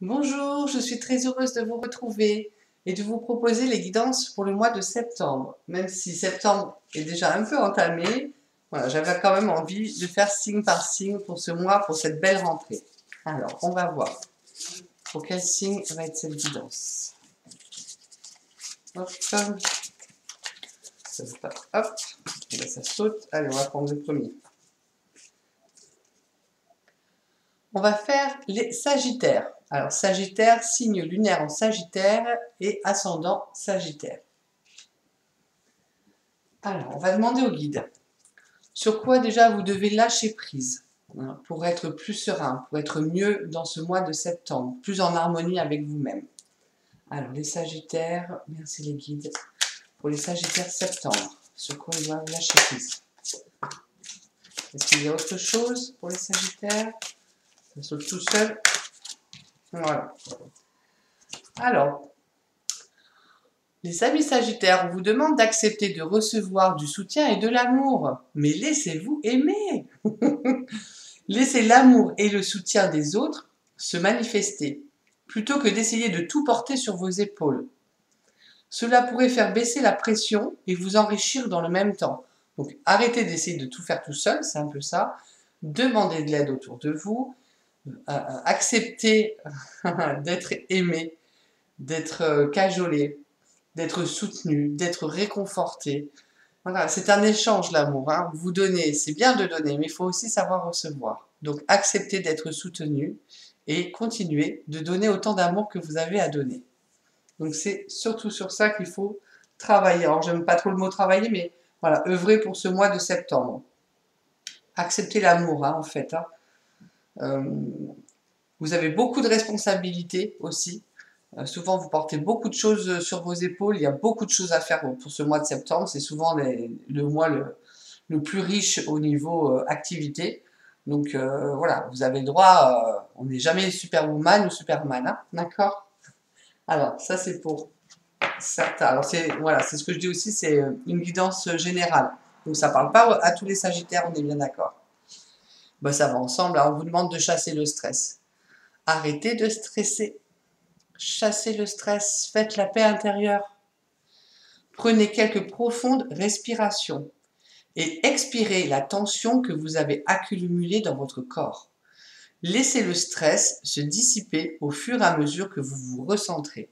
Bonjour, je suis très heureuse de vous retrouver et de vous proposer les guidances pour le mois de septembre. Même si septembre est déjà un peu entamé, voilà, j'avais quand même envie de faire signe par signe pour ce mois, pour cette belle rentrée. Alors, on va voir pour quel signe va être cette guidance. Hop, ça veut pas, hop, et là, ça saute. Allez, on va prendre le premier. On va faire les Sagittaires. Alors, Sagittaire, signe lunaire en Sagittaire et ascendant Sagittaire. Alors, on va demander au guide. Sur quoi déjà vous devez lâcher prise pour être plus serein, pour être mieux dans ce mois de septembre, plus en harmonie avec vous-même. Alors, les Sagittaires, merci les guides. Pour les Sagittaires septembre, sur quoi ils doivent lâcher prise. Est-ce qu'il y a autre chose pour les Sagittaires? Ça saute tout seul. Voilà. Alors, les amis Sagittaires, on vous demande d'accepter de recevoir du soutien et de l'amour. Mais laissez-vous aimer. Laissez l'amour et le soutien des autres se manifester, plutôt que d'essayer de tout porter sur vos épaules. Cela pourrait faire baisser la pression et vous enrichir dans le même temps. Donc arrêtez d'essayer de tout faire tout seul, c'est un peu ça. Demandez de l'aide autour de vous. Acceptez d'être aimé, d'être cajolé, d'être soutenu, d'être réconforté. Voilà, c'est un échange l'amour. Hein. Vous donnez, c'est bien de donner, mais il faut aussi savoir recevoir. Donc acceptez d'être soutenu et continuez de donner autant d'amour que vous avez à donner. Donc c'est surtout sur ça qu'il faut travailler. Alors j'aime pas trop le mot travailler, mais voilà, œuvrer pour ce mois de septembre. Acceptez l'amour, hein, en fait. Hein. Vous avez beaucoup de responsabilités aussi. Souvent, vous portez beaucoup de choses sur vos épaules. Il y a beaucoup de choses à faire pour ce mois de septembre. C'est souvent le mois le plus riche au niveau activité. Donc voilà, vous avez le droit. On n'est jamais Superwoman ou Superman, hein, d'accord? Alors, ça c'est pour certains. Alors, voilà, c'est ce que je dis aussi, c'est une guidance générale. Donc, ça ne parle pas à tous les Sagittaires, on est bien d'accord. Ben, ça va ensemble. Alors, on vous demande de chasser le stress. Arrêtez de stresser. Chassez le stress, faites la paix intérieure. Prenez quelques profondes respirations et expirez la tension que vous avez accumulée dans votre corps. Laissez le stress se dissiper au fur et à mesure que vous vous recentrez.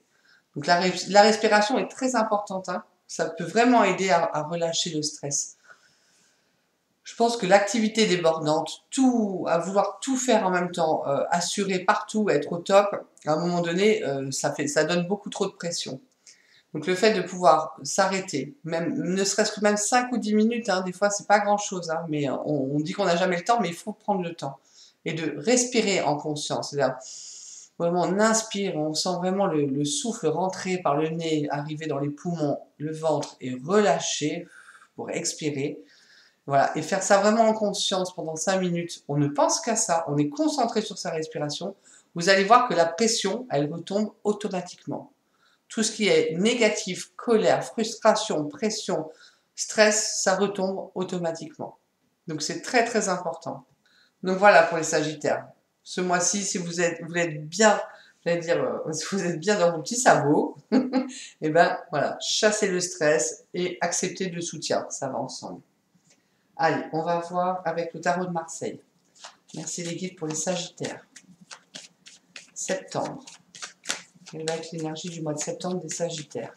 Donc la respiration est très importante, hein. Ça peut vraiment aider à relâcher le stress. Je pense que l'activité débordante, à vouloir tout faire en même temps, assurer partout, être au top, à un moment donné, ça donne beaucoup trop de pression. Donc le fait de pouvoir s'arrêter, même ne serait-ce que même 5 ou 10 minutes, hein, des fois c'est pas grand-chose, hein, mais on dit qu'on n'a jamais le temps, mais il faut prendre le temps. Et de respirer en conscience, c'est-à-dire vraiment on inspire, on sent vraiment le souffle rentrer par le nez, arriver dans les poumons, le ventre et relâcher pour expirer. Voilà, et faire ça vraiment en conscience pendant 5 minutes. On ne pense qu'à ça, on est concentré sur sa respiration. Vous allez voir que la pression, elle retombe automatiquement. Tout ce qui est négatif, colère, frustration, pression, stress, ça retombe automatiquement. Donc c'est très très important. Donc voilà pour les Sagittaires. Ce mois-ci, si vous êtes bien, j'allais dire, si vous êtes bien dans vos petits sabots, et ben voilà, chassez le stress et acceptez le soutien. Ça va ensemble. Allez, on va voir avec le tarot de Marseille. Merci les guides pour les Sagittaires. Septembre. Quelle va être l'énergie du mois de septembre des Sagittaires?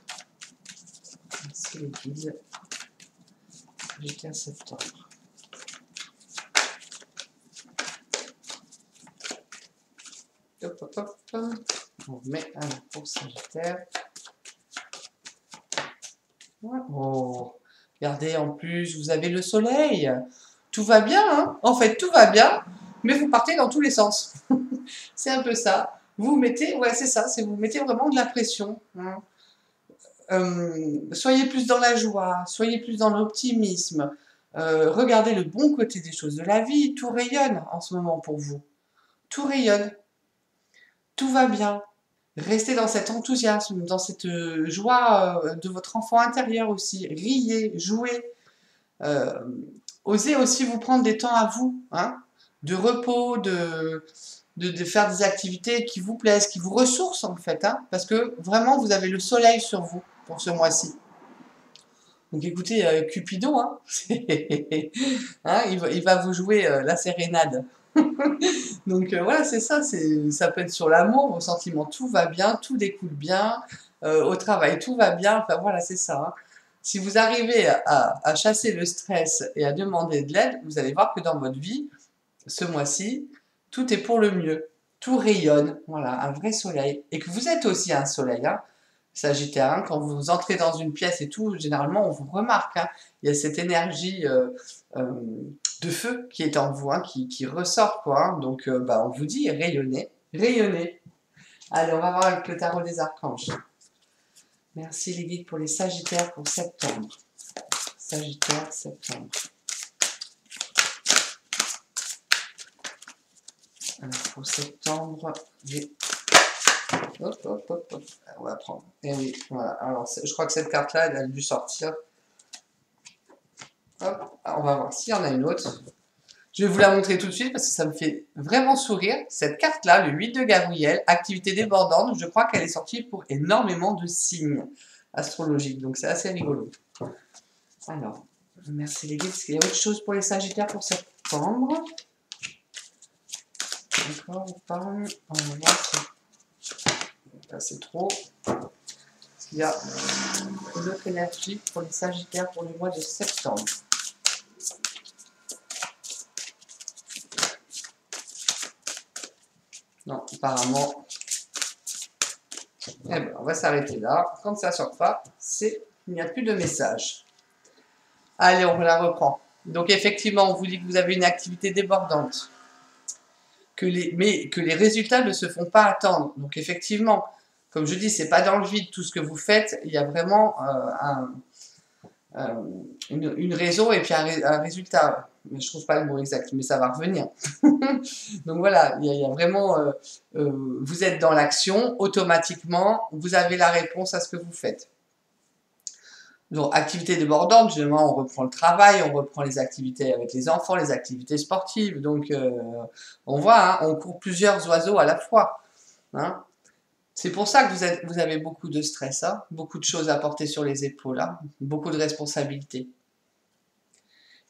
Merci les guides. Sagittaire septembre. Hop, hop, hop. On met un pour Sagittaire. Oh, regardez, en plus, vous avez le soleil. Tout va bien, hein? En fait, tout va bien, mais vous partez dans tous les sens. C'est un peu ça. Vous mettez, ouais, c'est ça, vous mettez vraiment de la pression. Hein. Soyez plus dans la joie, soyez plus dans l'optimisme. Regardez le bon côté des choses de la vie. Tout rayonne en ce moment pour vous. Tout rayonne. Tout va bien. Restez dans cet enthousiasme, dans cette joie de votre enfant intérieur aussi. Riez, jouez. Osez aussi vous prendre des temps à vous. Hein. de repos, de faire des activités qui vous plaisent, qui vous ressourcent en fait, hein, parce que vraiment vous avez le soleil sur vous pour ce mois-ci. Donc écoutez, Cupidon, hein, hein, il va vous jouer la sérénade. Donc voilà, c'est ça, ça peut être sur l'amour, vos sentiments, tout va bien, tout découle bien, au travail, tout va bien, enfin voilà, c'est ça. Hein. Si vous arrivez à chasser le stress et à demander de l'aide, vous allez voir que dans votre vie, ce mois-ci, tout est pour le mieux, tout rayonne, voilà, un vrai soleil. Et que vous êtes aussi un soleil, hein. Sagittaire, hein, quand vous entrez dans une pièce et tout, généralement on vous remarque, hein. Il y a cette énergie euh, de feu qui est en vous, hein, qui ressort, quoi. Hein. Donc bah, on vous dit rayonnez, rayonnez. Allez, on va voir avec le tarot des archanges. Merci les guides pour les Sagittaires pour septembre. Sagittaire, septembre. Alors pour septembre, j'ai... Hop, hop, hop, hop. On va prendre. Et oui, voilà. Alors, je crois que cette carte-là, elle a dû sortir. Hop, on va voir s'il y en a une autre. Je vais vous la montrer tout de suite parce que ça me fait vraiment sourire. Cette carte-là, le 8 de Gabriel, activité débordante, je crois qu'elle est sortie pour énormément de signes astrologiques. Donc, c'est assez rigolo. Alors, merci les guides. Est-ce qu'il y a autre chose pour les Sagittaires pour septembre? D'accord, on va voir si... Là, c'est trop. Est-ce qu'il y a une autre énergie pour les Sagittaires pour le mois de septembre? Non, apparemment. Eh bien, on va s'arrêter là. Quand ça ne sort pas, c'est qu'il n'y a plus de message. Allez, on la reprend. Donc, effectivement, on vous dit que vous avez une activité débordante. Mais que les résultats ne se font pas attendre. Donc, effectivement, comme je dis, c'est pas dans le vide tout ce que vous faites. Il y a vraiment une raison et puis un résultat. Mais je trouve pas le mot exact, mais ça va revenir. Donc voilà, il y a vraiment, vous êtes dans l'action, automatiquement, vous avez la réponse à ce que vous faites. Donc, activité débordante, généralement, on reprend le travail, on reprend les activités avec les enfants, les activités sportives. Donc, on voit, hein, on court plusieurs oiseaux à la fois. Hein. C'est pour ça que vous avez beaucoup de stress, hein, beaucoup de choses à porter sur les épaules, hein, beaucoup de responsabilités.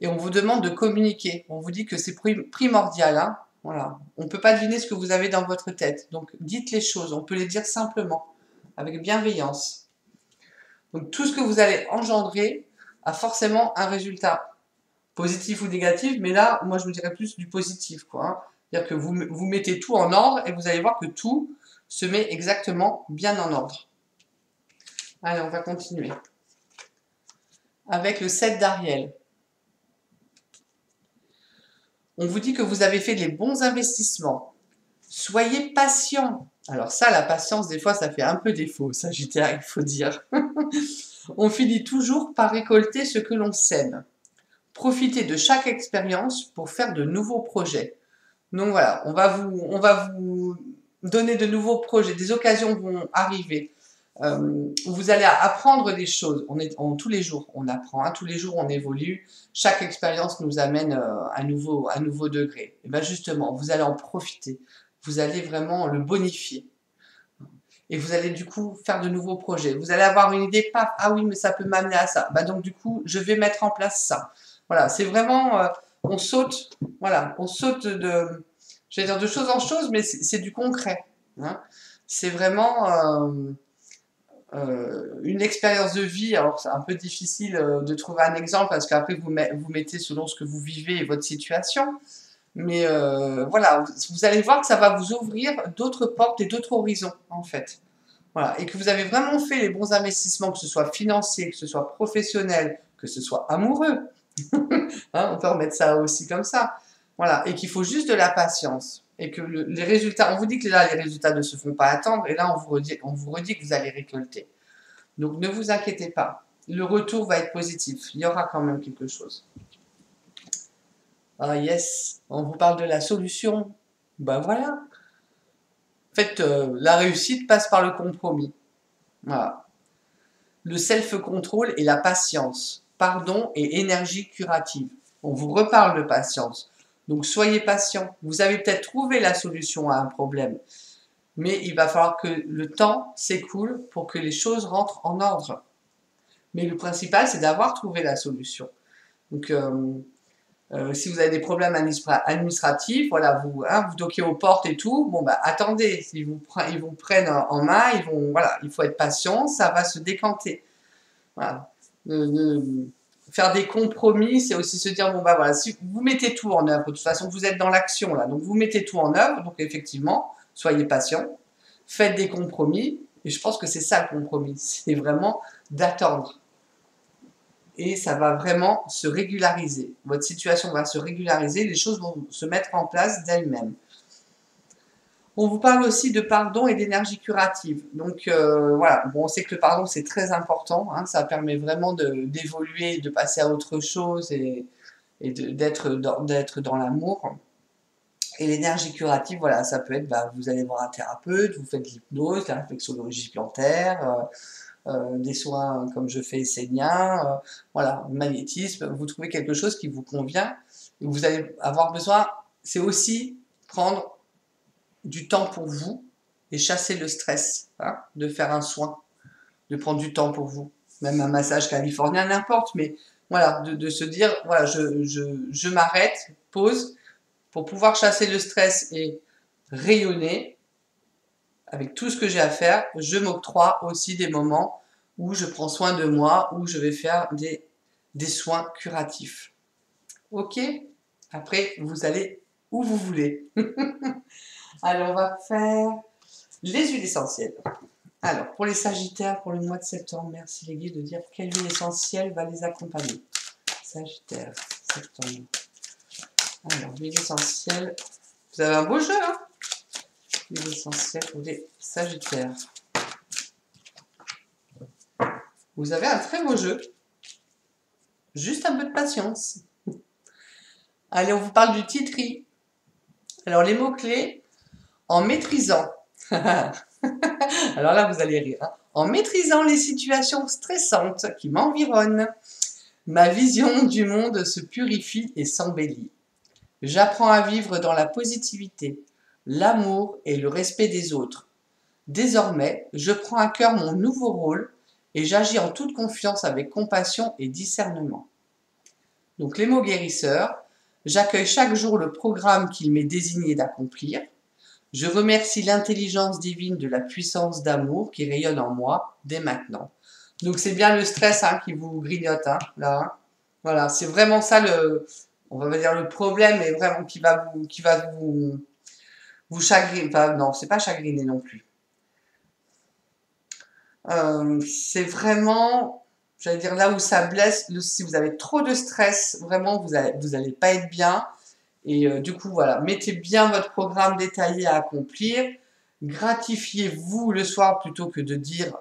Et on vous demande de communiquer. On vous dit que c'est primordial. Hein, voilà. On ne peut pas deviner ce que vous avez dans votre tête. Donc, dites les choses. On peut les dire simplement, avec bienveillance. Donc, tout ce que vous allez engendrer a forcément un résultat positif ou négatif. Mais là, moi, je vous dirais plus du positif, quoi. Hein. C'est-à-dire que vous mettez tout en ordre et vous allez voir que tout se met exactement bien en ordre. Allez, on va continuer. Avec le 7 d'Ariel. On vous dit que vous avez fait les bons investissements. Soyez patient. Alors ça, la patience, des fois, ça fait un peu défaut, Sagittaire, il faut dire. On finit toujours par récolter ce que l'on sème. Profitez de chaque expérience pour faire de nouveaux projets. Donc voilà, on va vous donner de nouveaux projets, des occasions vont arriver. Vous allez apprendre des choses. Tous les jours, on apprend, hein, tous les jours, on évolue. Chaque expérience nous amène à un nouveau degré. Et bien justement, vous allez en profiter. Vous allez vraiment le bonifier. Et vous allez du coup faire de nouveaux projets. Vous allez avoir une idée, paf, ah oui, mais ça peut m'amener à ça. Bah donc du coup, je vais mettre en place ça. Voilà, c'est vraiment, on saute, voilà, on saute je vais dire de chose en chose, mais c'est du concret. Hein. C'est vraiment une expérience de vie. Alors c'est un peu difficile de trouver un exemple parce qu'après vous mettez selon ce que vous vivez et votre situation. Mais voilà, vous allez voir que ça va vous ouvrir d'autres portes et d'autres horizons, en fait. Voilà, et que vous avez vraiment fait les bons investissements, que ce soit financier, que ce soit professionnel, que ce soit amoureux. Hein, on peut remettre ça aussi comme ça. Voilà, et qu'il faut juste de la patience. Et que les résultats, on vous dit que là, les résultats ne se font pas attendre, et là, on vous redit que vous allez récolter. Donc, ne vous inquiétez pas. Le retour va être positif. Il y aura quand même quelque chose. Ah yes, on vous parle de la solution. Ben voilà. En fait, la réussite passe par le compromis. Voilà. Le self-control et la patience. Pardon et énergie curative. On vous reparle de patience. Donc soyez patient. Vous avez peut-être trouvé la solution à un problème, mais il va falloir que le temps s'écoule pour que les choses rentrent en ordre. Mais le principal, c'est d'avoir trouvé la solution. Donc, si vous avez des problèmes administratifs, voilà, vous toquez aux portes et tout, bon bah attendez, ils vous prennent en main, voilà, il faut être patient, ça va se décanter. Voilà. Faire des compromis, c'est aussi se dire, bon bah voilà, si vous mettez tout en œuvre, de toute façon vous êtes dans l'action là, donc vous mettez tout en œuvre, donc effectivement, soyez patient, faites des compromis, et je pense que c'est ça le compromis, c'est vraiment d'attendre. Et ça va vraiment se régulariser. Votre situation va se régulariser, les choses vont se mettre en place d'elles-mêmes. On vous parle aussi de pardon et d'énergie curative. Donc voilà, bon, on sait que le pardon c'est très important, hein, ça permet vraiment d'évoluer, de passer à autre chose et d'être dans l'amour. Et l'énergie curative, voilà, ça peut être, bah, vous allez voir un thérapeute, vous faites de l'hypnose, la réflexologie plantaire, des soins comme je fais esséniens, voilà, magnétisme, vous trouvez quelque chose qui vous convient, et vous allez avoir besoin, c'est aussi prendre du temps pour vous et chasser le stress, hein, de faire un soin, de prendre du temps pour vous, même un massage californien, n'importe, mais voilà, de se dire, voilà, je m'arrête, pause, pour pouvoir chasser le stress et rayonner, avec tout ce que j'ai à faire, je m'octroie aussi des moments où je prends soin de moi, où je vais faire des soins curatifs. Ok? Après, vous allez où vous voulez. Alors, on va faire les huiles essentielles. Alors, pour les Sagittaires, pour le mois de septembre, merci les guides de dire quelle huile essentielle va les accompagner. Sagittaire, septembre. Alors, l'huile essentielle. Vous avez un beau jeu, hein? L'huile essentielle pour les Sagittaires. Vous avez un très beau jeu. Juste un peu de patience. Allez, on vous parle du titri. Alors, les mots-clés, en maîtrisant. Alors là, vous allez rire. Hein. En maîtrisant les situations stressantes qui m'environnent, ma vision du monde se purifie et s'embellit. J'apprends à vivre dans la positivité, l'amour et le respect des autres. Désormais, je prends à cœur mon nouveau rôle et j'agis en toute confiance avec compassion et discernement. Donc les mots guérisseurs, j'accueille chaque jour le programme qu'il m'est désigné d'accomplir. Je remercie l'intelligence divine de la puissance d'amour qui rayonne en moi dès maintenant. Donc c'est bien le stress, hein, qui vous grignote, hein, là. Hein. Voilà, c'est vraiment ça on va dire le problème, et vraiment qui va vous chagriner. Enfin, non, c'est pas chagriner non plus. C'est vraiment, j'allais dire, là où ça blesse, si vous avez trop de stress, vraiment, vous allez pas être bien. Et du coup, voilà, mettez bien votre programme détaillé à accomplir. Gratifiez-vous le soir plutôt que de dire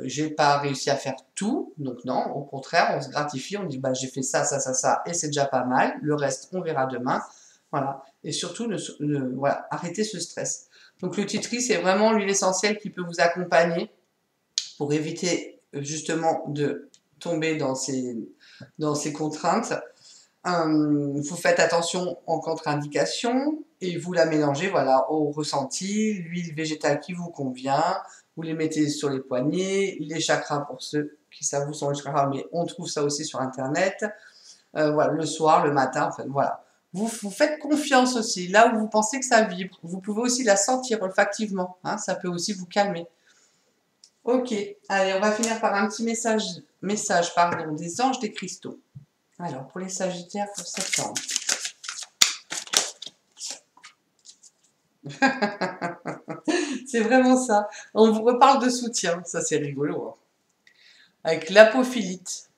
j'ai pas réussi à faire tout. Donc non, au contraire, on se gratifie, on dit bah j'ai fait ça, ça, ça, ça, et c'est déjà pas mal. Le reste, on verra demain. Voilà. Et surtout, voilà, arrêtez ce stress. Donc le titri, c'est vraiment l'huile essentielle qui peut vous accompagner pour éviter justement de tomber dans ces contraintes. Vous faites attention en contre-indication et vous la mélangez voilà, au ressenti, l'huile végétale qui vous convient, vous les mettez sur les poignets, les chakras pour ceux qui savent où sont les chakras, mais on trouve ça aussi sur internet, voilà, le soir, le matin, enfin voilà. Vous faites confiance aussi, là où vous pensez que ça vibre, vous pouvez aussi la sentir olfactivement, hein, ça peut aussi vous calmer. Ok, allez, on va finir par un petit message des anges des cristaux. Alors, pour les Sagittaires, pour septembre. C'est vraiment ça. On vous reparle de soutien. Ça, c'est rigolo. Hein. Avec l'apophilite.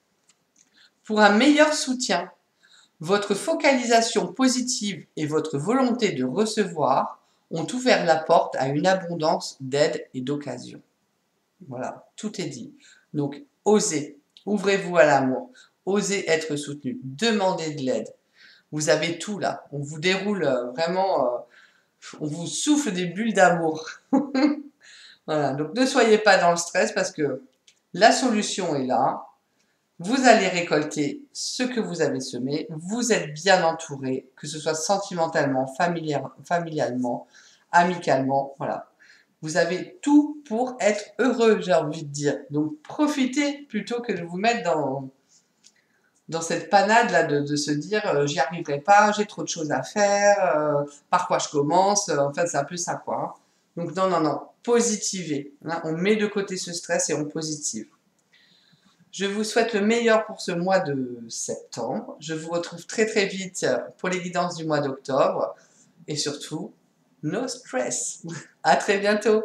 Pour un meilleur soutien, votre focalisation positive et votre volonté de recevoir ont ouvert la porte à une abondance d'aide et d'occasion. Voilà, tout est dit. Donc, osez. Ouvrez-vous à l'amour. Osez être soutenu. Demandez de l'aide. Vous avez tout là. On vous déroule vraiment, on vous souffle des bulles d'amour. Voilà. Donc ne soyez pas dans le stress parce que la solution est là. Vous allez récolter ce que vous avez semé. Vous êtes bien entouré, que ce soit sentimentalement, familialement, amicalement. Voilà. Vous avez tout pour être heureux, j'ai envie de dire. Donc profitez plutôt que de vous mettre dans cette panade là de se dire j'y arriverai pas, j'ai trop de choses à faire, par quoi je commence, en fait c'est un peu ça quoi. Hein. Donc non, non, non, positivez. Hein, on met de côté ce stress et on positive. Je vous souhaite le meilleur pour ce mois de septembre. Je vous retrouve très très vite pour les guidances du mois d'octobre. Et surtout, no stress. À très bientôt.